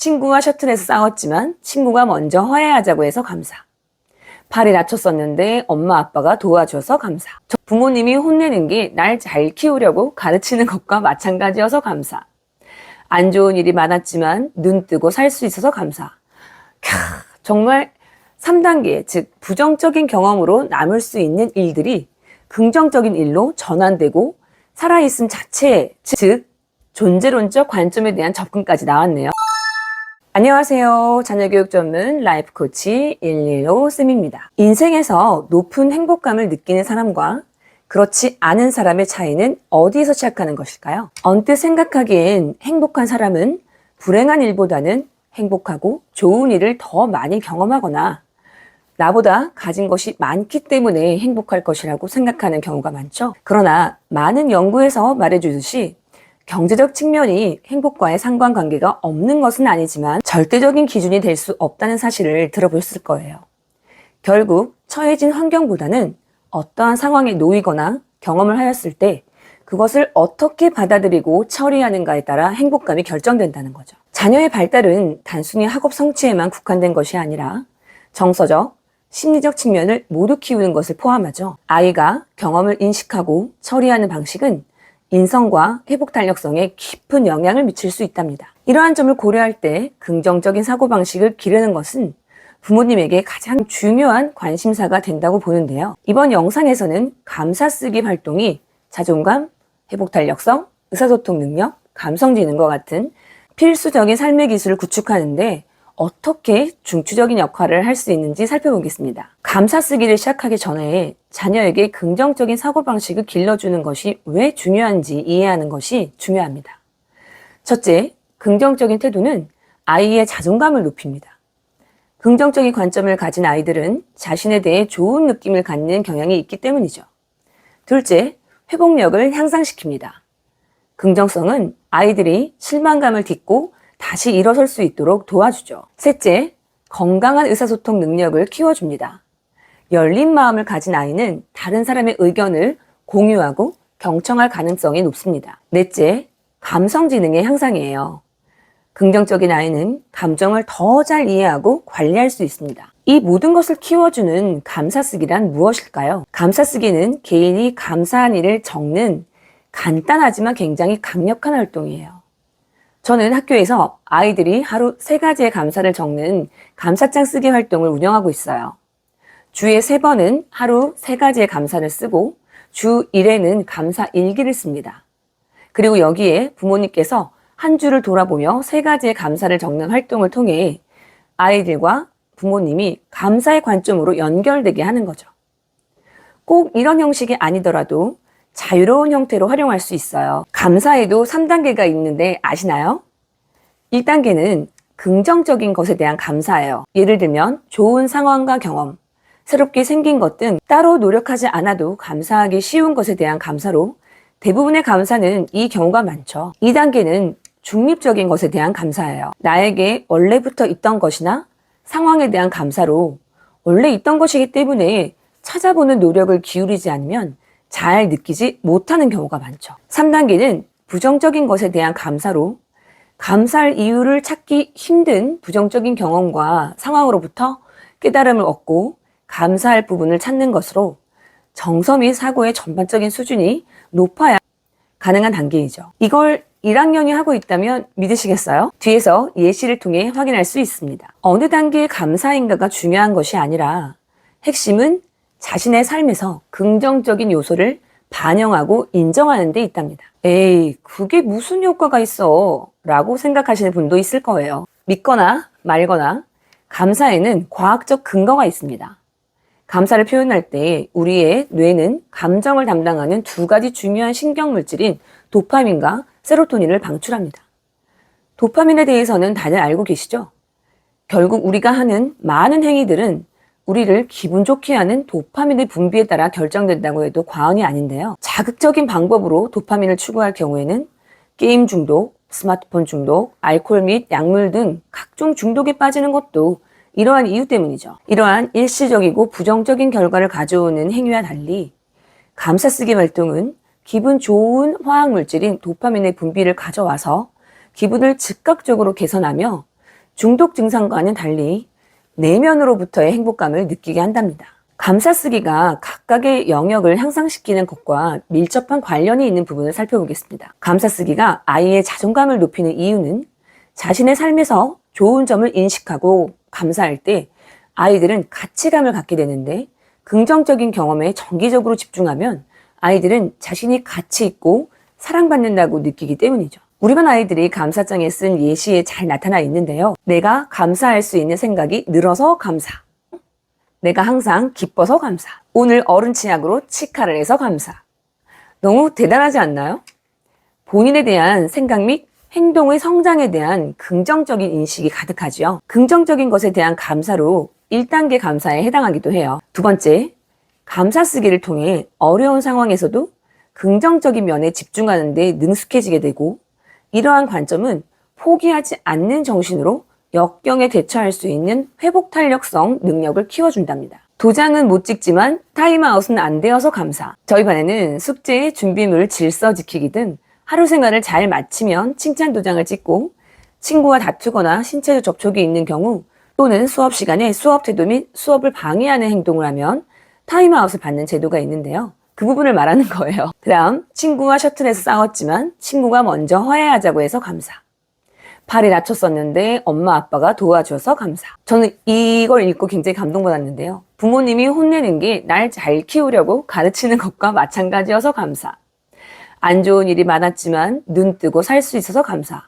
친구와 셔틀에서 싸웠지만 친구가 먼저 화해하자고 해서 감사. 발이 다쳤었는데 엄마 아빠가 도와줘서 감사. 부모님이 혼내는 게 날 잘 키우려고 가르치는 것과 마찬가지여서 감사. 안 좋은 일이 많았지만 눈 뜨고 살 수 있어서 감사. 정말 3단계, 즉 부정적인 경험으로 남을 수 있는 일들이 긍정적인 일로 전환되고 살아있음 자체, 즉 존재론적 관점에 대한 접근까지 나왔네요. 안녕하세요. 자녀교육 전문 라이프 코치 115 쌤입니다. 인생에서 높은 행복감을 느끼는 사람과 그렇지 않은 사람의 차이는 어디에서 시작하는 것일까요? 언뜻 생각하기엔 행복한 사람은 불행한 일보다는 행복하고 좋은 일을 더 많이 경험하거나 나보다 가진 것이 많기 때문에 행복할 것이라고 생각하는 경우가 많죠. 그러나 많은 연구에서 말해주듯이 경제적 측면이 행복과의 상관관계가 없는 것은 아니지만 절대적인 기준이 될 수 없다는 사실을 들어보셨을 거예요. 결국 처해진 환경보다는 어떠한 상황에 놓이거나 경험을 하였을 때 그것을 어떻게 받아들이고 처리하는가에 따라 행복감이 결정된다는 거죠. 자녀의 발달은 단순히 학업 성취에만 국한된 것이 아니라 정서적, 심리적 측면을 모두 키우는 것을 포함하죠. 아이가 경험을 인식하고 처리하는 방식은 인성과 회복 탄력성에 깊은 영향을 미칠 수 있답니다. 이러한 점을 고려할 때 긍정적인 사고방식을 기르는 것은 부모님에게 가장 중요한 관심사가 된다고 보는데요. 이번 영상에서는 감사쓰기 활동이 자존감, 회복 탄력성, 의사소통 능력, 감성지능과 같은 필수적인 삶의 기술을 구축하는데 어떻게 중추적인 역할을 할 수 있는지 살펴보겠습니다. 감사쓰기를 시작하기 전에 자녀에게 긍정적인 사고방식을 길러주는 것이 왜 중요한지 이해하는 것이 중요합니다. 첫째, 긍정적인 태도는 아이의 자존감을 높입니다. 긍정적인 관점을 가진 아이들은 자신에 대해 좋은 느낌을 갖는 경향이 있기 때문이죠. 둘째, 회복력을 향상시킵니다. 긍정성은 아이들이 실망감을 딛고 다시 일어설 수 있도록 도와주죠. 셋째, 건강한 의사소통 능력을 키워줍니다. 열린 마음을 가진 아이는 다른 사람의 의견을 공유하고 경청할 가능성이 높습니다. 넷째, 감성지능의 향상이에요. 긍정적인 아이는 감정을 더 잘 이해하고 관리할 수 있습니다. 이 모든 것을 키워주는 감사쓰기란 무엇일까요? 감사쓰기는 개인이 감사한 일을 적는 간단하지만 굉장히 강력한 활동이에요. 저는 학교에서 아이들이 하루 3가지의 감사를 적는 감사장 쓰기 활동을 운영하고 있어요. 주에 3번은 하루 3가지의 감사를 쓰고 주 1회는 감사 일기를 씁니다. 그리고 여기에 부모님께서 한 주를 돌아보며 3가지의 감사를 적는 활동을 통해 아이들과 부모님이 감사의 관점으로 연결되게 하는 거죠. 꼭 이런 형식이 아니더라도 자유로운 형태로 활용할 수 있어요. 감사에도 3단계가 있는데 아시나요? 1단계는 긍정적인 것에 대한 감사예요. 예를 들면 좋은 상황과 경험, 새롭게 생긴 것 등 따로 노력하지 않아도 감사하기 쉬운 것에 대한 감사로 대부분의 감사는 이 경우가 많죠. 2단계는 중립적인 것에 대한 감사예요. 나에게 원래부터 있던 것이나 상황에 대한 감사로 원래 있던 것이기 때문에 찾아보는 노력을 기울이지 않으면 잘 느끼지 못하는 경우가 많죠. 3단계는 부정적인 것에 대한 감사로 감사할 이유를 찾기 힘든 부정적인 경험과 상황으로부터 깨달음을 얻고 감사할 부분을 찾는 것으로 정서 및 사고의 전반적인 수준이 높아야 가능한 단계이죠. 이걸 1학년이 하고 있다면 믿으시겠어요? 뒤에서 예시를 통해 확인할 수 있습니다. 어느 단계의 감사인가가 중요한 것이 아니라 핵심은 자신의 삶에서 긍정적인 요소를 반영하고 인정하는 데 있답니다. 에이, 그게 무슨 효과가 있어? 라고 생각하시는 분도 있을 거예요. 믿거나 말거나 감사에는 과학적 근거가 있습니다. 감사를 표현할 때 우리의 뇌는 감정을 담당하는 2가지 중요한 신경물질인 도파민과 세로토닌을 방출합니다. 도파민에 대해서는 다들 알고 계시죠? 결국 우리가 하는 많은 행위들은 우리를 기분 좋게 하는 도파민의 분비에 따라 결정된다고 해도 과언이 아닌데요. 자극적인 방법으로 도파민을 추구할 경우에는 게임 중독, 스마트폰 중독, 알코올 및 약물 등 각종 중독에 빠지는 것도 이러한 이유 때문이죠. 이러한 일시적이고 부정적인 결과를 가져오는 행위와 달리 감사쓰기 활동은 기분 좋은 화학물질인 도파민의 분비를 가져와서 기분을 즉각적으로 개선하며 중독 증상과는 달리 내면으로부터의 행복감을 느끼게 한답니다. 감사쓰기가 각각의 영역을 향상시키는 것과 밀접한 관련이 있는 부분을 살펴보겠습니다. 감사쓰기가 아이의 자존감을 높이는 이유는 자신의 삶에서 좋은 점을 인식하고 감사할 때 아이들은 가치감을 갖게 되는데, 긍정적인 경험에 정기적으로 집중하면 아이들은 자신이 가치 있고 사랑받는다고 느끼기 때문이죠. 우리 반 아이들이 감사장에 쓴 예시에 잘 나타나 있는데요. 내가 감사할 수 있는 생각이 늘어서 감사. 내가 항상 기뻐서 감사. 오늘 어른 치약으로 치카를 해서 감사. 너무 대단하지 않나요? 본인에 대한 생각 및 행동의 성장에 대한 긍정적인 인식이 가득하죠. 긍정적인 것에 대한 감사로 1단계 감사에 해당하기도 해요. 두 번째, 감사쓰기를 통해 어려운 상황에서도 긍정적인 면에 집중하는 데 능숙해지게 되고, 이러한 관점은 포기하지 않는 정신으로 역경에 대처할 수 있는 회복 탄력성 능력을 키워준답니다. 도장은 못 찍지만 타임아웃은 안 되어서 감사. 저희 반에는 숙제의 준비물 질서 지키기 등 하루 생활을 잘 마치면 칭찬 도장을 찍고, 친구와 다투거나 신체적 접촉이 있는 경우 또는 수업 시간에 수업 태도 및 수업을 방해하는 행동을 하면 타임아웃을 받는 제도가 있는데요. 그 부분을 말하는 거예요. 그 다음, 친구와 셔틀에서 싸웠지만 친구가 먼저 화해하자고 해서 감사. 팔이 다쳤었는데 엄마 아빠가 도와줘서 감사. 저는 이걸 읽고 굉장히 감동받았는데요. 부모님이 혼내는 게 날 잘 키우려고 가르치는 것과 마찬가지여서 감사. 안 좋은 일이 많았지만 눈 뜨고 살 수 있어서 감사.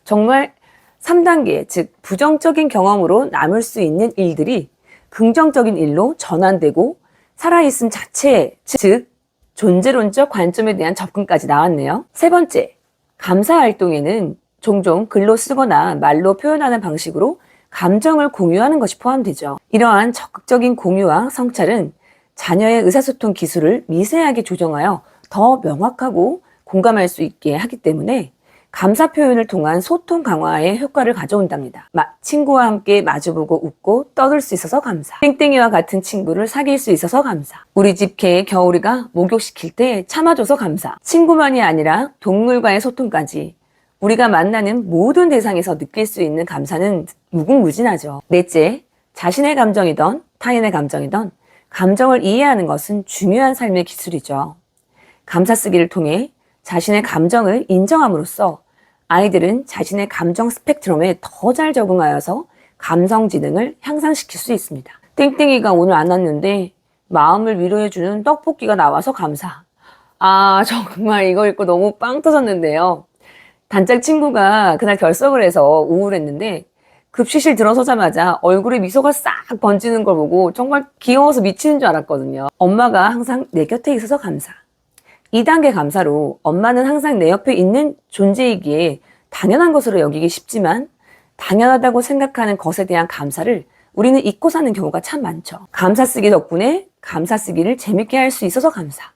정말 3단계, 즉 부정적인 경험으로 남을 수 있는 일들이 긍정적인 일로 전환되고 살아있음 자체, 즉 존재론적 관점에 대한 접근까지 나왔네요. 세 번째, 감사 활동에는 종종 글로 쓰거나 말로 표현하는 방식으로 감정을 공유하는 것이 포함되죠. 이러한 적극적인 공유와 성찰은 자녀의 의사소통 기술을 미세하게 조정하여 더 명확하고 공감할 수 있게 하기 때문에 감사 표현을 통한 소통 강화에 효과를 가져온답니다. 친구와 함께 마주보고 웃고 떠들 수 있어서 감사. 땡땡이와 같은 친구를 사귈 수 있어서 감사. 우리 집 개 겨울이가 목욕시킬 때 참아줘서 감사. 친구만이 아니라 동물과의 소통까지 우리가 만나는 모든 대상에서 느낄 수 있는 감사는 무궁무진하죠. 넷째, 자신의 감정이든 타인의 감정이든 감정을 이해하는 것은 중요한 삶의 기술이죠. 감사쓰기를 통해 자신의 감정을 인정함으로써 아이들은 자신의 감정 스펙트럼에 더 잘 적응하여서 감성 지능을 향상시킬 수 있습니다. 땡땡이가 오늘 안 왔는데 마음을 위로해주는 떡볶이가 나와서 감사. 정말 이거 읽고 너무 빵 터졌는데요. 단짝 친구가 그날 결석을 해서 우울했는데 급식실 들어서자마자 얼굴에 미소가 싹 번지는 걸 보고 정말 귀여워서 미치는 줄 알았거든요. 엄마가 항상 내 곁에 있어서 감사. 2단계 감사로 엄마는 항상 내 옆에 있는 존재이기에 당연한 것으로 여기기 쉽지만 당연하다고 생각하는 것에 대한 감사를 우리는 잊고 사는 경우가 참 많죠. 감사쓰기 덕분에 감사쓰기를 재밌게 할 수 있어서 감사.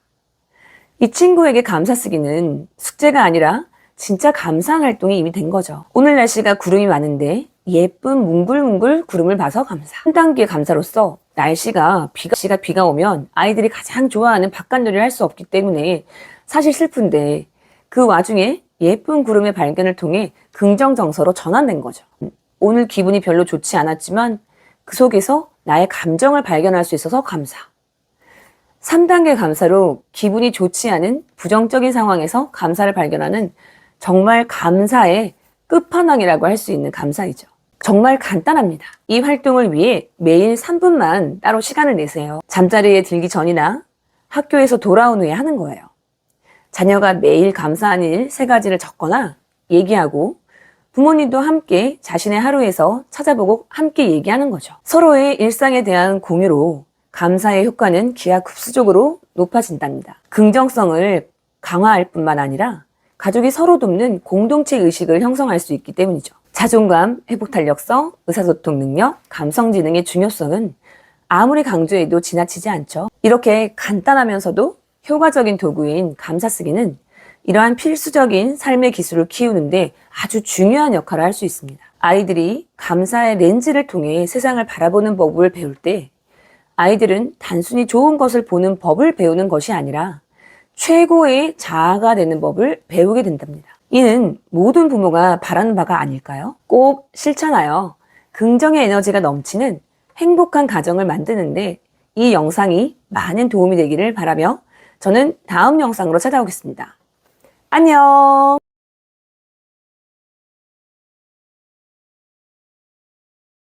이 친구에게 감사쓰기는 숙제가 아니라 진짜 감사한 활동이 이미 된 거죠. 오늘 날씨가 구름이 많은데 예쁜 뭉글뭉글 구름을 봐서 감사. 3단계 감사로서 날씨가 비가 오면 아이들이 가장 좋아하는 바깥놀이를 할 수 없기 때문에 사실 슬픈데 그 와중에 예쁜 구름의 발견을 통해 긍정 정서로 전환된 거죠. 오늘 기분이 별로 좋지 않았지만 그 속에서 나의 감정을 발견할 수 있어서 감사. 3단계 감사로 기분이 좋지 않은 부정적인 상황에서 감사를 발견하는 정말 감사의 끝판왕이라고 할 수 있는 감사이죠. 정말 간단합니다. 이 활동을 위해 매일 3분만 따로 시간을 내세요. 잠자리에 들기 전이나 학교에서 돌아온 후에 하는 거예요. 자녀가 매일 감사한 일 3가지를 적거나 얘기하고 부모님도 함께 자신의 하루에서 찾아보고 함께 얘기하는 거죠. 서로의 일상에 대한 공유로 감사의 효과는 기하급수적으로 높아진답니다. 긍정성을 강화할 뿐만 아니라 가족이 서로 돕는 공동체 의식을 형성할 수 있기 때문이죠. 자존감, 회복 탄력성, 의사소통 능력, 감성 지능의 중요성은 아무리 강조해도 지나치지 않죠. 이렇게 간단하면서도 효과적인 도구인 감사쓰기는 이러한 필수적인 삶의 기술을 키우는데 아주 중요한 역할을 할 수 있습니다. 아이들이 감사의 렌즈를 통해 세상을 바라보는 법을 배울 때 아이들은 단순히 좋은 것을 보는 법을 배우는 것이 아니라 최고의 자아가 되는 법을 배우게 된답니다. 이는 모든 부모가 바라는 바가 아닐까요? 꼭 실천하여 긍정의 에너지가 넘치는 행복한 가정을 만드는데 이 영상이 많은 도움이 되기를 바라며 저는 다음 영상으로 찾아오겠습니다. 안녕!